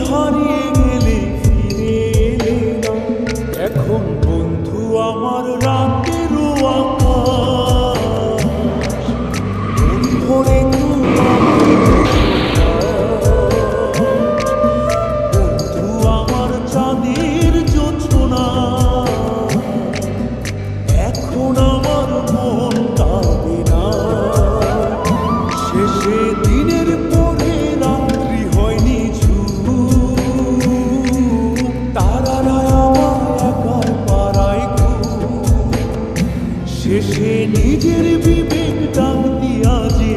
হারিয়ে গেলে ফিরে এলে না। এখন বন্ধু আমার রাতের আকাশ, মন ভরে বন্ধু আমার চাঁদের জোছনা। এখন আমার মন কাঁদে না। শেষে দিনের পরে রাত্রি হয়নি তারারা আমার একার পাড়ায় ঘুম। শেষে নিজের বিবেক ডাক দিয়া যে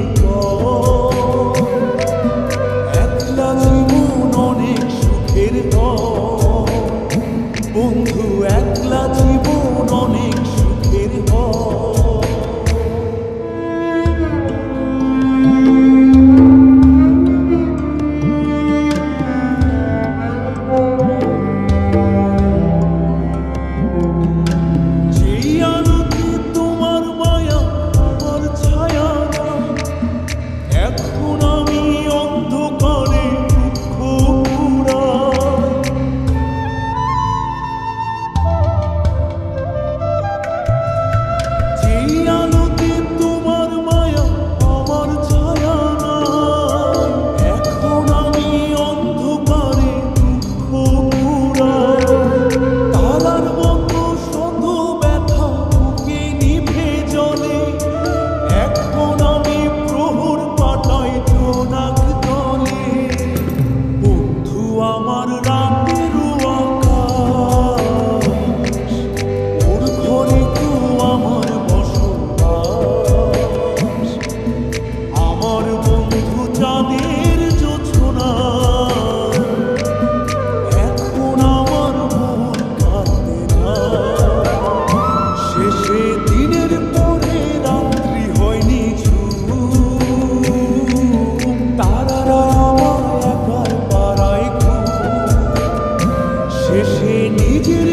একলা জীবন অনেক সুখের হয় বন্ধু, একলা জীবন অনেক সুখের হয়। এখন আমি অন্ধকারে দুঃখ পুরাই। যেই আলোতে তোমার মায়া আমার ছায়া নাই, এখন আমি অন্ধকারে দুঃখ পুরাই। তারার মতো শত ব্যথা বুকে নিভে জ্বলে, এখন আমি প্রহর পাঠাই জোনাক দলে। বন্ধু আমার রাতের আকাশ, ওর ঘরে তো আমার বসবাস। আমার বন্ধু চাঁদের জোছনা, এখন আমার মন কাঁদে না। শেষে দিনের পরে রাত্রি হয়নি তারারা আমার একার পাড়ায় ঘুম। শেষে নিজের